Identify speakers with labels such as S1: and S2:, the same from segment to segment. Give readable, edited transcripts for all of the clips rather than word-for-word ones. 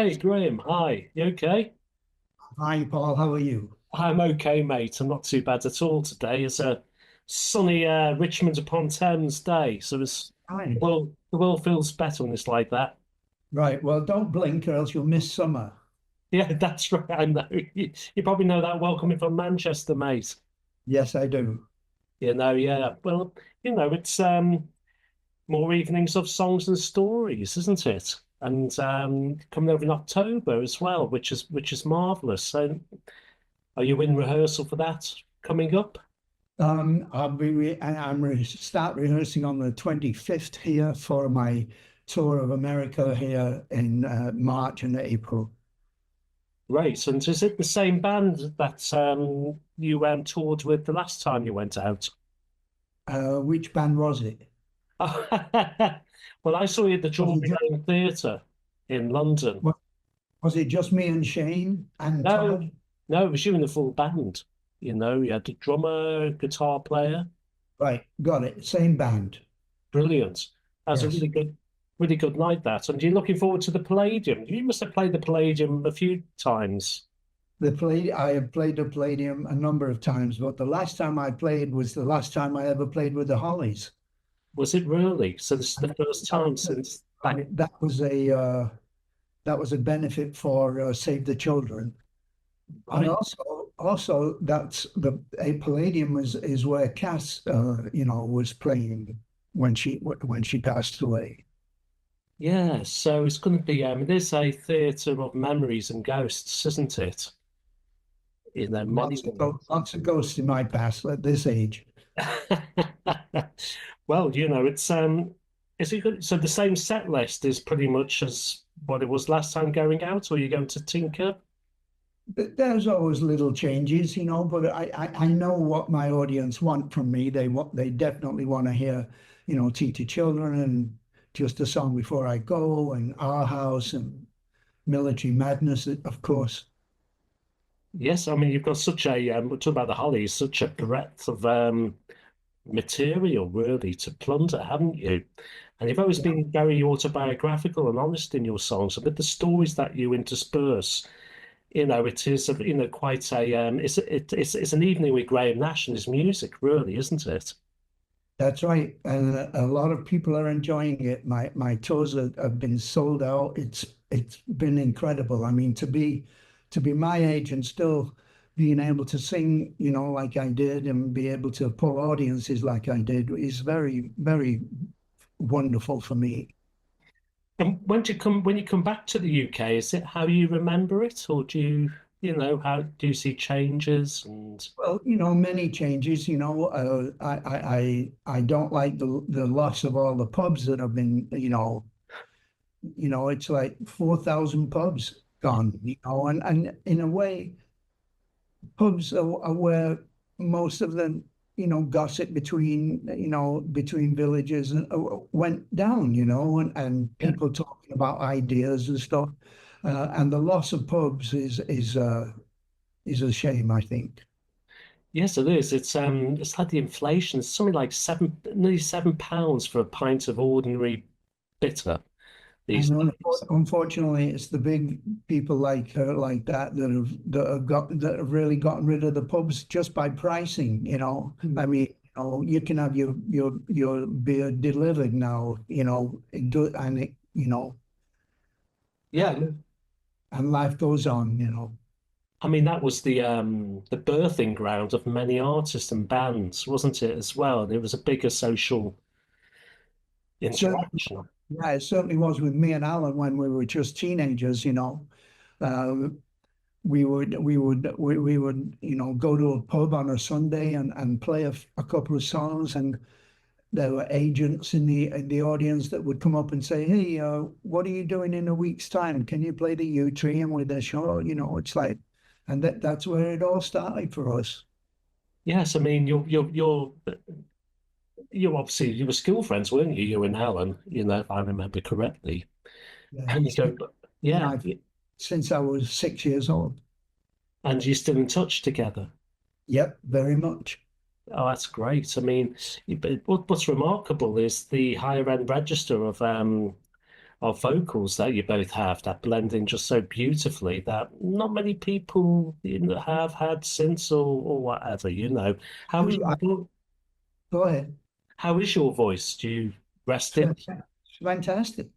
S1: Hey Graham, hi. You okay?
S2: Hi, Paul. How are you?
S1: I'm okay, mate. I'm not too bad at all today. It's a sunny Richmond upon Thames day, so
S2: Hi.
S1: the world feels better when it's like that.
S2: Right. Well, don't blink or else you'll miss summer.
S1: Yeah, that's right. I know. You probably know that well coming from Manchester, mate.
S2: Yes, I do.
S1: Yeah. Well, it's more evenings of songs and stories, isn't it? And coming over in October as well, which is marvelous. So, are you in rehearsal for that coming up?
S2: Start rehearsing on the 25th here for my tour of America here in March and April.
S1: Right, and is it the same band that you toured with the last time you went out?
S2: Which band was it?
S1: Well, I saw you at the
S2: Was it
S1: Drury
S2: just,
S1: Lane Theatre in London.
S2: wa- was it just me and Shane and
S1: No,
S2: Todd?
S1: no, it was you in the full band. You had the drummer, guitar player.
S2: Right, got it. Same band.
S1: Brilliant. That was a
S2: Yes.
S1: really good night, that. And you're looking forward to the Palladium. You must have played the Palladium a few times.
S2: I have played the Palladium a number of times, but the last time I played was the last time I ever played with the Hollies.
S1: Was it really? So this is the first time since back.
S2: That was a benefit for Save the Children, and
S1: Right.
S2: also that's the a Palladium is where Cass was playing when she passed away.
S1: Yeah, so it's going to be it is a theatre of memories and ghosts, isn't it? Many.
S2: Lots of ghosts in my past at this age.
S1: Well, is it good? So the same set list is pretty much as what it was last time going out, or are you going to tinker?
S2: But there's always little changes, but I know what my audience want from me. They definitely want to hear, Teach Your Children and Just a Song Before I Go and Our House and Military Madness, of course.
S1: Yes, I mean you've got such a we're talking about the Hollies, such a breadth of material really to plunder, haven't you? And you've always
S2: Yeah.
S1: been very autobiographical and honest in your songs. But the stories that you intersperse, it is quite a it's an evening with Graham Nash and his music, really, isn't it?
S2: That's right. And a lot of people are enjoying it. My tours have been sold out. It's been incredible. I mean, to be my age and still being able to sing, like I did and be able to pull audiences like I did is very, very wonderful for me.
S1: And when you come back to the UK, is it how you remember it, or how do you see changes and
S2: Well, many changes. I don't like the loss of all the pubs that have been, it's like 4,000 pubs gone, and in a way, pubs are where most of the, gossip between villages went down, and
S1: yeah.
S2: people talking about ideas and stuff. And the loss of pubs is a shame, I think.
S1: Yes, it is. It's had the inflation. It's something like nearly £7 for a pint of ordinary bitter these
S2: And
S1: days.
S2: unfortunately, it's the big people like her, like that have really gotten rid of the pubs just by pricing.
S1: Mm.
S2: I mean, you can have your beer delivered now.
S1: Yeah,
S2: And life goes on.
S1: I mean that was the birthing ground of many artists and bands, wasn't it, as well? It was a bigger social
S2: Certainly,
S1: interaction.
S2: yeah, it certainly was with me and Alan when we were just teenagers. Uh, we would go to a pub on a Sunday and play a couple of songs, and there were agents in the audience that would come up and say, "Hey, what are you doing in a week's time? Can you play the U tree and with the show?" It's like, and that's where it all started for us.
S1: Yes, I mean you obviously you were school friends, weren't you? You and Alan, if I remember correctly.
S2: Yeah,
S1: And you
S2: it's been
S1: go, yeah,
S2: I've since I was 6 years old.
S1: and you're still in touch together.
S2: Yep, very much.
S1: Oh, that's great. I mean, but what's remarkable is the higher end register of vocals that you both have that blend in just so beautifully that not many people have had since or whatever, How is
S2: True.
S1: your
S2: Go ahead.
S1: how is your voice? Do you rest
S2: It's
S1: it?
S2: fantastic.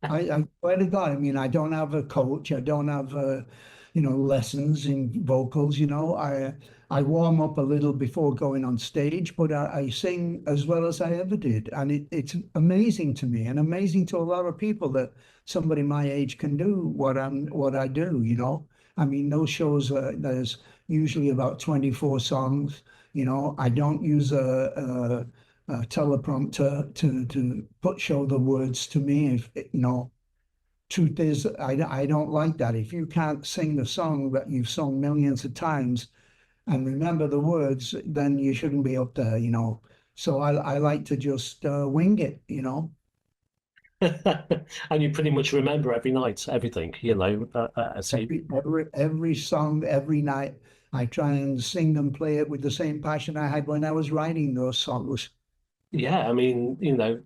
S2: I swear to God, I mean, I don't have a coach. I don't have, lessons in vocals. I warm up a little before going on stage, but I sing as well as I ever did. And it's amazing to me and amazing to a lot of people that somebody my age can do what I do. I mean, those shows, there's usually about 24 songs. I don't use a teleprompter to put show the words to me. If truth is, I don't like that. If you can't sing the song that you've sung millions of times and remember the words, then. You shouldn't be up there. So I like to just wing it.
S1: And you pretty much remember every night, everything, so
S2: Every song, every night, I try and sing and play it with the same passion I had when I was writing those songs.
S1: yeah, I mean,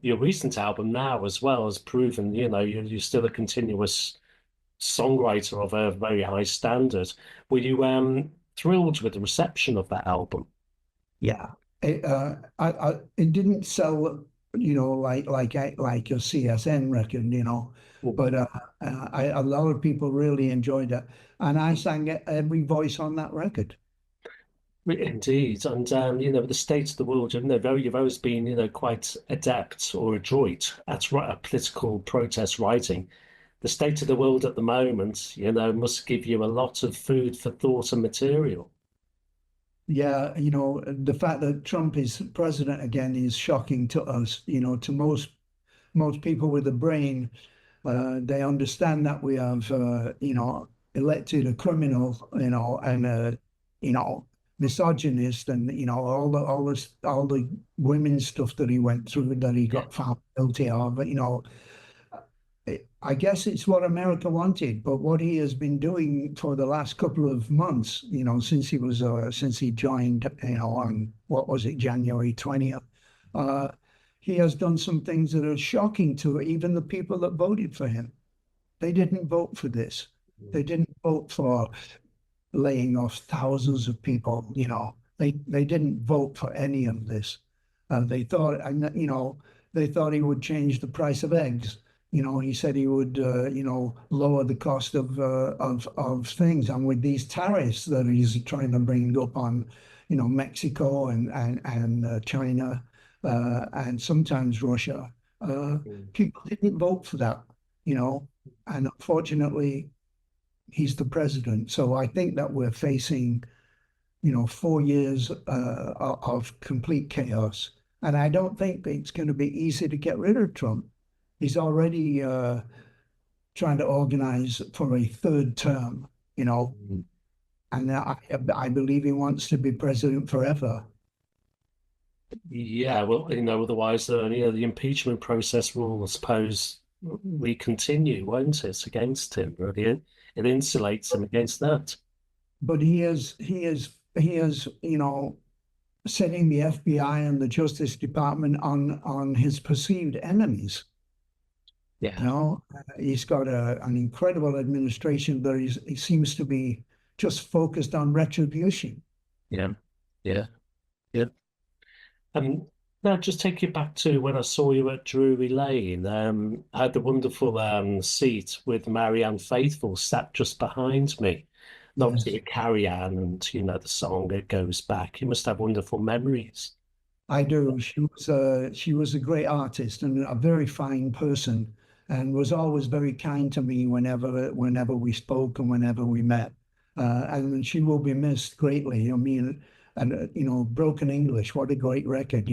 S1: your recent album now as well has proven, you're still a continuous songwriter of a very high standard. Were you thrilled with the reception of that album?
S2: Yeah, it didn't sell, like a CSN record,
S1: Mm.
S2: but a lot of people really enjoyed it, and I sang every voice on that record.
S1: Indeed, and the state of the world, you've always been, quite adept or adroit at political protest writing. The state of the world at the moment, must give you a lot of food for thought and material.
S2: Yeah, the fact that Trump is president again is shocking to us. To most people with a brain, they understand that we have, elected a criminal, and you know, misogynist, and all the women's stuff that he went through that he
S1: Yeah.
S2: got found guilty of. But I guess it's what America wanted, but what he has been doing for the last couple of months, since he joined, on what was it, January 20th, uh, he has done some things that are shocking to even the people that voted for him. They didn't vote for this. They didn't vote for laying off thousands of people. They didn't vote for any of this. They thought, and they thought he would change the price of eggs. He said he would, lower the cost of things. And with these tariffs that he's trying to bring up on, Mexico and China, and sometimes Russia,
S1: Mm.
S2: people didn't vote for that. And unfortunately, he's the president. So I think that we're facing, 4 years of complete chaos. And I don't think it's going to be easy to get rid of Trump. He's already trying to organize for a third term,
S1: Mm.
S2: and I believe he wants to be president forever.
S1: Yeah, well, otherwise, the impeachment process will, I suppose, we continue, won't it, against him? Really, it insulates him against that.
S2: But he is, setting the FBI and the Justice Department on his perceived enemies.
S1: Yeah,
S2: He's got an incredible administration, but he seems to be just focused on retribution.
S1: yeah, yeah, yeah. Now just take you back to when I saw you at Drury Lane. I had the wonderful seat with Marianne Faithfull sat just behind me. And obviously,
S2: Yes,
S1: a Carrie Ann and the song It Goes Back. You must have wonderful memories.
S2: I do. She was a great artist and a very fine person, and was always very kind to me whenever we spoke and whenever we met. And she will be missed greatly. I mean, and Broken English, what a great record.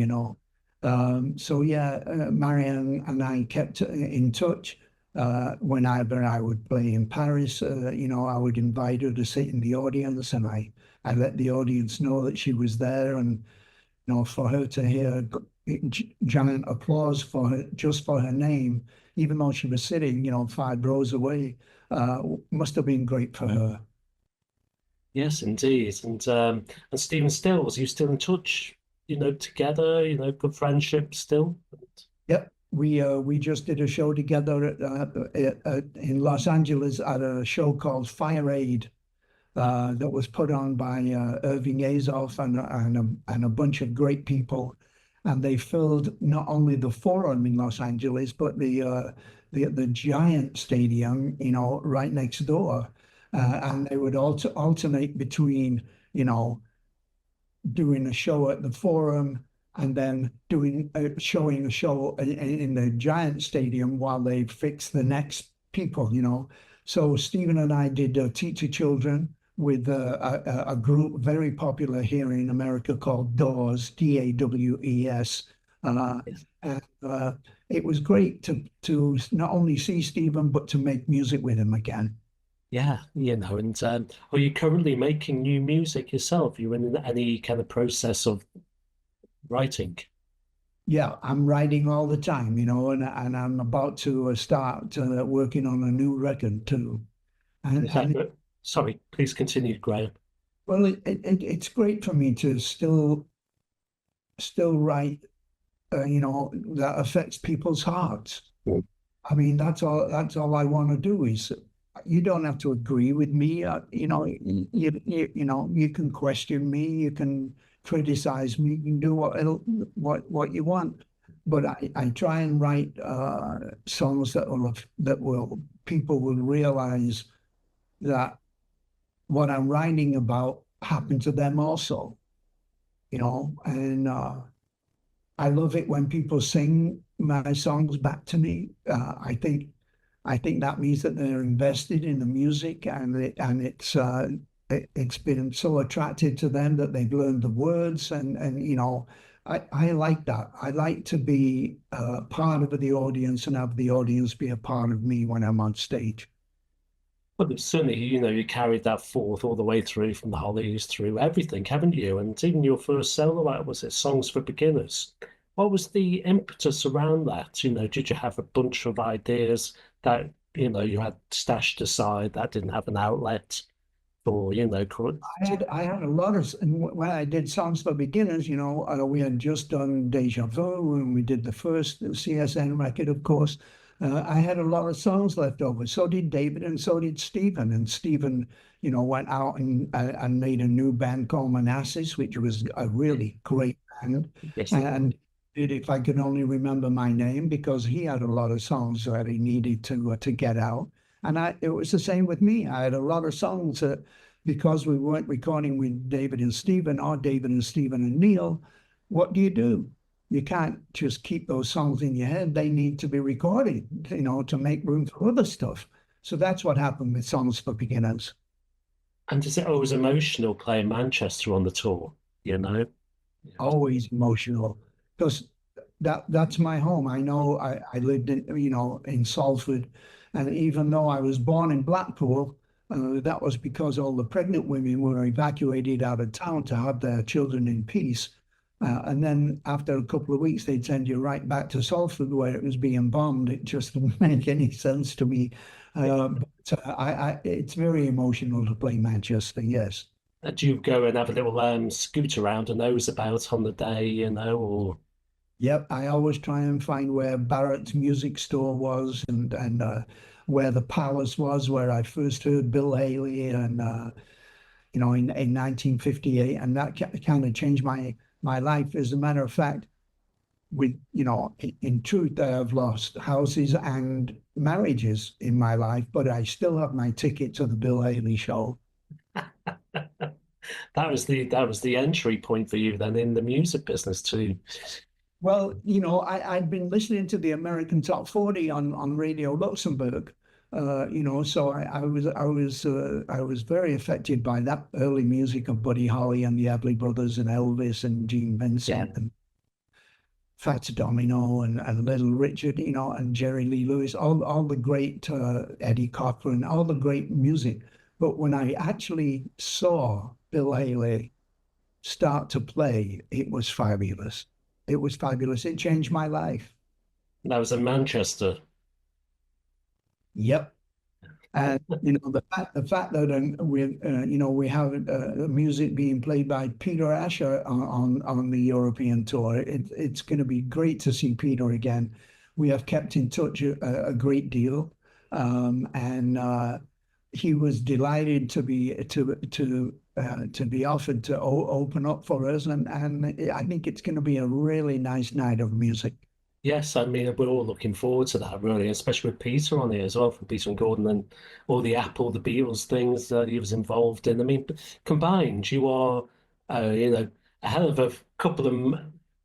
S2: So yeah, Marianne and I kept in touch. Whenever I would play in Paris, I would invite her to sit in the audience, and I let the audience know that she was there, and for her to hear giant applause for her, just for her name, even though she was sitting, 5 rows away, must have been great for her.
S1: Yes, indeed. And Stephen Stills, are you still in touch, together, good friendship still?
S2: Yep. we just did a show together in Los Angeles at a show called Fire Aid that was put on by Irving Azoff and a bunch of great people, and they filled not only the Forum in Los Angeles but the Giant Stadium, right next door, and they would alternate between, doing a show at the Forum and then showing a show in the Giant Stadium while they fix the next people. So Stephen and I did Teacher Children with a group very popular here in America called Dawes, Dawes. Uh, and it was great to not only see Stephen but to make music with him again.
S1: Yeah, and are you currently making new music yourself? Are you in any kind of process of writing?
S2: Yeah, I'm writing all the time, and I'm about to start working on a new record too. And,
S1: Is that,
S2: and
S1: sorry, please continue, Graham.
S2: well, it's great for me to still write, that affects people's hearts.
S1: Mm.
S2: I mean, that's all I want to do is you don't have to agree with me. You can question me, you can criticize me, you can do what you want. But I try and write songs that will people will realize that what I'm writing about happened to them also, and I love it when people sing my songs back to me. I think that means that they're invested in the music, and it's been so attractive to them that they've learned the words, and I like that. I like to be part of the audience and have the audience be a part of me when I'm on stage.
S1: Well, certainly, you carried that forth all the way through from the Hollies through everything, haven't you? And even your first solo album, was it Songs for Beginners? What was the impetus around that? Did you have a bunch of ideas that, you had stashed aside that didn't have an outlet for,
S2: I had a lot of when I did Songs for Beginners. We had just done Deja Vu when we did the first CSN record, of course. I had a lot of songs left over. So did David, and so did Stephen. And Stephen, went out and made a new band called Manassas, which was a really great band.
S1: Yes.
S2: And did If I Could Only Remember My Name, because he had a lot of songs that he needed to get out. And it was the same with me. I had a lot of songs that, because we weren't recording with David and Stephen or David and Stephen and Neil, what do? You can't just keep those songs in your head. They need to be recorded, to make room for other stuff. So that's what happened with Songs for Beginners.
S1: And is it always emotional playing Manchester on the tour? Yeah.
S2: Always emotional, because that's my home. I know I lived in Salford, and even though I was born in Blackpool, that was because all the pregnant women were evacuated out of town to have their children in peace. And then after a couple of weeks, they'd send you right back to Salford where it was being bombed. It just didn't make any sense to me. But it's very emotional to play Manchester, yes.
S1: Do you go and have a little scoot around and nose about on the day, or?
S2: Yep, I always try and find where Barrett's music store was, and where the Palace was, where I first heard Bill Haley, and in 1958, and that kind of changed my life. As a matter of fact, in truth, I have lost houses and marriages in my life, but I still have my ticket to the Bill Haley show.
S1: That was the entry point for you then in the music business too.
S2: Well, I'd been listening to the American Top 40 on Radio Luxembourg, so I was very affected by that early music of Buddy Holly and the Everly Brothers and Elvis and Gene Vincent and Fats Domino and Little Richard, and Jerry Lee Lewis, all the great Eddie Cochran, all the great music. But when I actually saw Bill Haley start to play, it was fabulous. It was fabulous. It changed my life.
S1: That was in Manchester.
S2: Yep. And the fact that we have music being played by Peter Asher on the European tour. It's going to be great to see Peter again. we have kept in touch a great deal, and he was delighted to be offered to open up for us, and I think it's going to be a really nice night of music.
S1: Yes, I mean we're all looking forward to that, really, especially with Peter on here as well, from Peter and Gordon, and all the Apple, the Beatles things that he was involved in. I mean, combined, you are, a hell of a couple of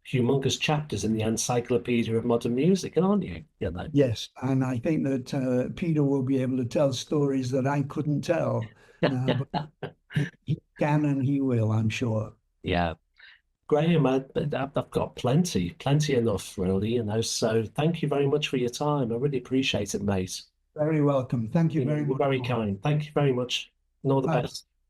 S1: humongous chapters in the Encyclopedia of Modern Music, aren't you?
S2: Yes, and I think that Peter will be able to tell stories that I couldn't tell, but he can and he will, I'm sure.
S1: Yeah. Graham, I've got plenty enough, really, So thank you very much for your time. I really appreciate it, mate.
S2: Very welcome. Thank you very
S1: You're
S2: much.
S1: very kind. Thank you very much, and all the
S2: Bye.
S1: best.